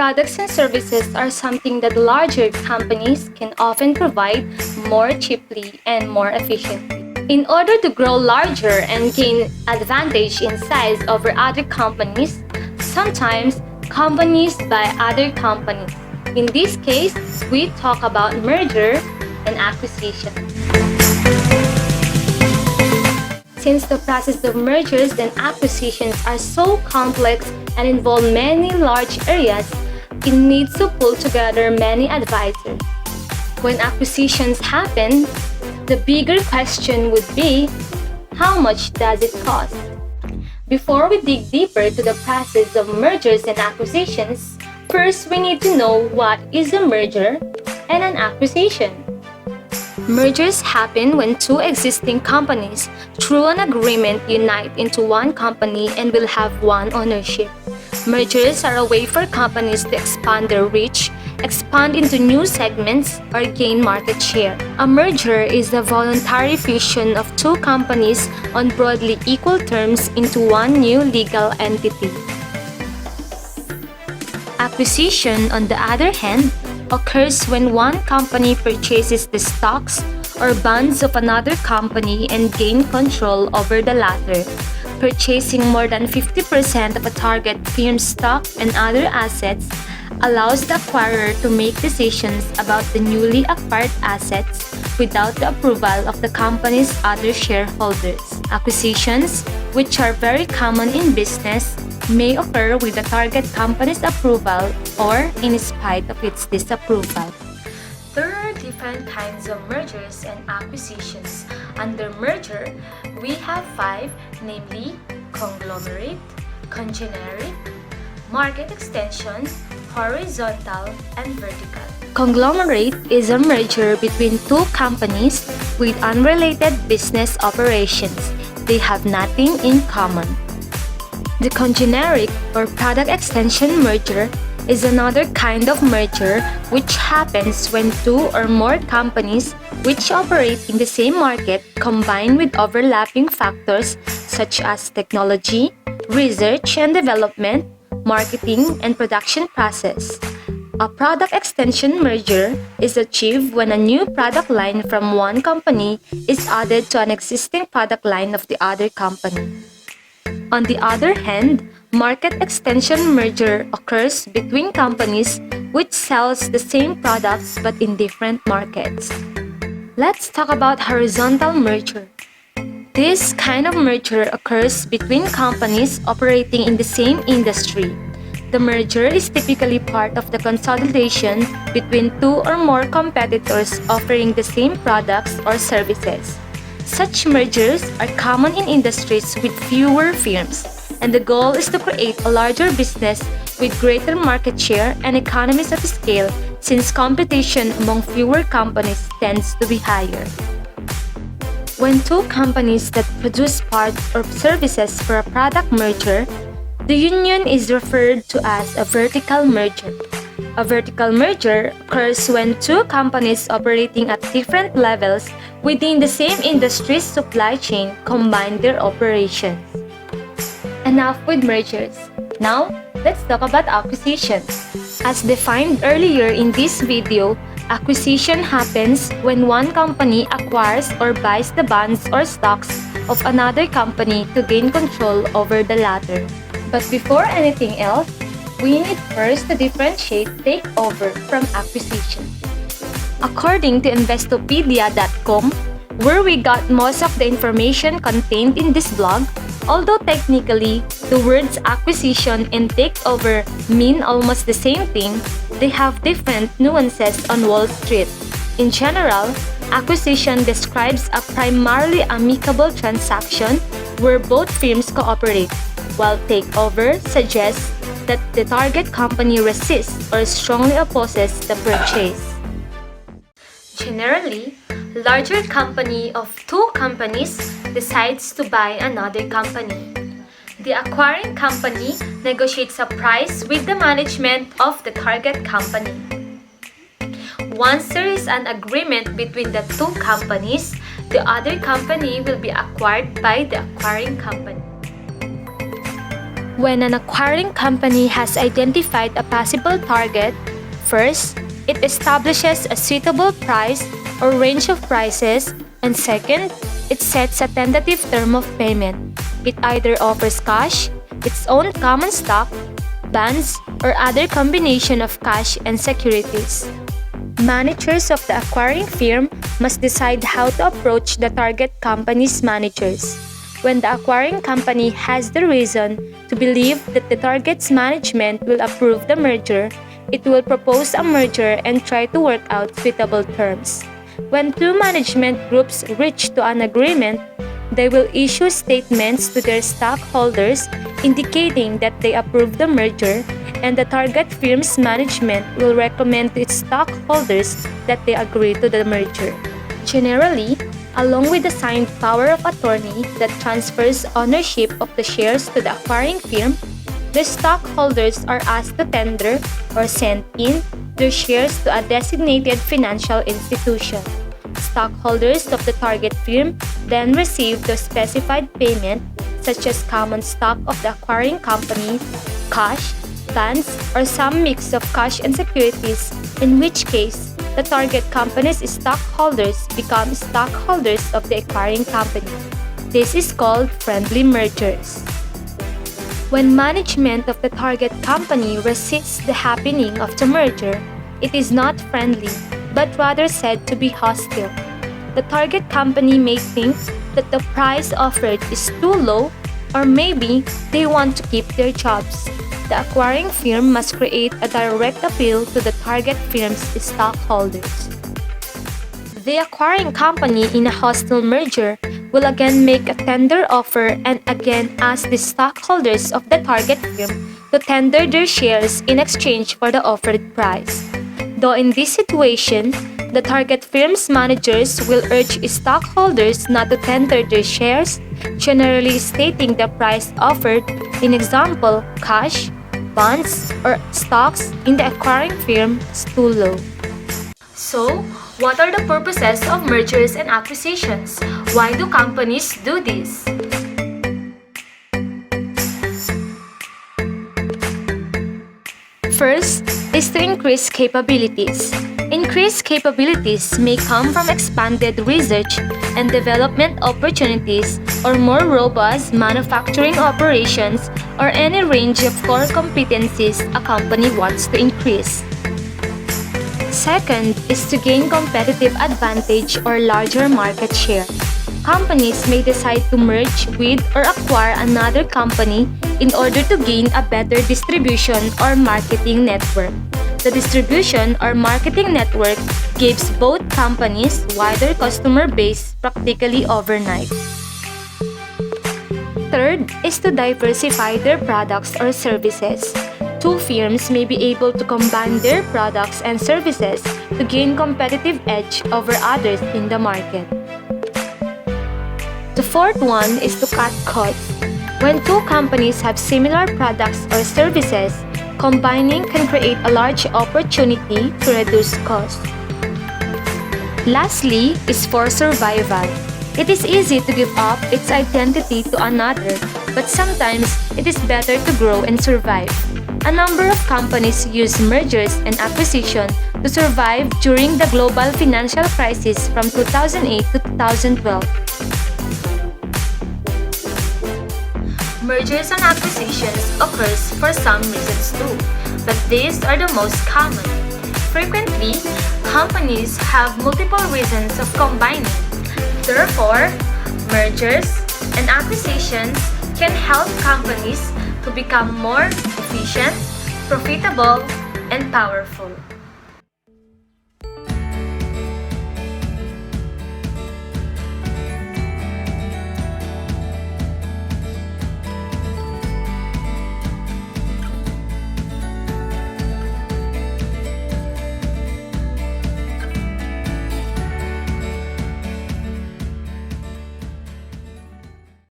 Products and services are something that larger companies can often provide more cheaply and more efficiently. In order to grow larger and gain advantage in size over other companies, sometimes companies buy other companies. In this case, we talk about merger and acquisition. Since the process of mergers and acquisitions are so complex and involve many large areas, it needs to pull together many advisors. When acquisitions happen, the bigger question would be, how much does it cost? Before we dig deeper to the process of mergers and acquisitions, first we need to know what is a merger and an acquisition. Mergers happen when two existing companies, through an agreement, unite into one company and will have one ownership. Mergers are a way for companies to expand their reach, expand into new segments, or gain market share. A merger is the voluntary fusion of two companies on broadly equal terms into one new legal entity. Acquisition, on the other hand, occurs when one company purchases the stocks or bonds of another company and gain control over the latter. Purchasing more than 50% of a target firm's stock and other assets allows the acquirer to make decisions about the newly acquired assets without the approval of the company's other shareholders. Acquisitions, which are very common in business, may occur with the target company's approval or in spite of its disapproval. There are different kinds of mergers and acquisitions. Under merger, we have 5, namely conglomerate, congeneric, market extension, horizontal, and vertical. Conglomerate is a merger between two companies with unrelated business operations. They have nothing in common. The congeneric or product extension merger is another kind of merger which happens when two or more companies which operate in the same market combine with overlapping factors such as technology, research and development, marketing, and production process. A product extension merger is achieved when a new product line from one company is added to an existing product line of the other company. On the other hand, market extension merger occurs between companies which sells the same products but in different markets. Let's talk about horizontal merger. This kind of merger occurs between companies operating in the same industry. The merger is typically part of the consolidation between two or more competitors offering the same products or services. Such mergers are common in industries with fewer firms, and the goal is to create a larger business with greater market share and economies of scale since competition among fewer companies tends to be higher. When two companies that produce parts or services for a product merger, the union is referred to as a vertical merger. A vertical merger occurs when two companies operating at different levels within the same industry's supply chain combine their operations. Enough with mergers. Now, let's talk about acquisitions. As defined earlier in this video, acquisition happens when one company acquires or buys the bonds or stocks of another company to gain control over the latter. But before anything else, we need first to differentiate takeover from acquisition. According to Investopedia.com, where we got most of the information contained in this blog, although technically the words acquisition and takeover mean almost the same thing, they have different nuances on Wall Street. In general, acquisition describes a primarily amicable transaction where both firms cooperate, while takeover suggests that the target company resists or strongly opposes the purchase. Generally, a larger company of two companies decides to buy another company. The acquiring company negotiates a price with the management of the target company. Once there is an agreement between the two companies, the other company will be acquired by the acquiring company. When an acquiring company has identified a possible target, first, it establishes a suitable price or range of prices, and second, it sets a tentative term of payment. It either offers cash, its own common stock, bonds, or other combination of cash and securities. Managers of the acquiring firm must decide how to approach the target company's managers. When the acquiring company has the reason to believe that the target's management will approve the merger, it will propose a merger and try to work out suitable terms. When two management groups reach to an agreement, they will issue statements to their stockholders indicating that they approve the merger, and the target firm's management will recommend to its stockholders that they agree to the merger. Generally, along with the signed power of attorney that transfers ownership of the shares to the acquiring firm, the stockholders are asked to tender or send in their shares to a designated financial institution. Stockholders of the target firm then receive the specified payment, such as common stock of the acquiring company, cash, bonds, or some mix of cash and securities, in which case the target company's stockholders become stockholders of the acquiring company. This is called friendly mergers. When management of the target company resists the happening of the merger, it is not friendly, but rather said to be hostile. The target company may think that the price offered is too low, or maybe they want to keep their jobs. The acquiring firm must create a direct appeal to the target firm's stockholders. The acquiring company in a hostile merger will again make a tender offer and again ask the stockholders of the target firm to tender their shares in exchange for the offered price. Though in this situation, the target firm's managers will urge stockholders not to tender their shares, generally stating the price offered, in example, cash, bonds, or stocks in the acquiring firm is too low. So, what are the purposes of mergers and acquisitions? Why do companies do this? First is to increase capabilities. Increased capabilities may come from expanded research and development opportunities or more robust manufacturing operations or any range of core competencies a company wants to increase. Second is to gain competitive advantage or larger market share. Companies may decide to merge with or acquire another company in order to gain a better distribution or marketing network. The distribution or marketing network gives both companies wider customer base practically overnight. Third is to diversify their products or services. Two firms may be able to combine their products and services to gain competitive edge over others in the market. The fourth one is to cut costs. When two companies have similar products or services, combining can create a large opportunity to reduce costs. Lastly is for survival. It is easy to give up its identity to another, but sometimes it is better to grow and survive. A number of companies use mergers and acquisition to survive during the global financial crisis from 2008 to 2012. Mergers and acquisitions occurs for some reasons too, but these are the most common. Frequently, companies have multiple reasons of combining. Therefore, mergers and acquisitions can help companies to become more efficient, profitable, and powerful.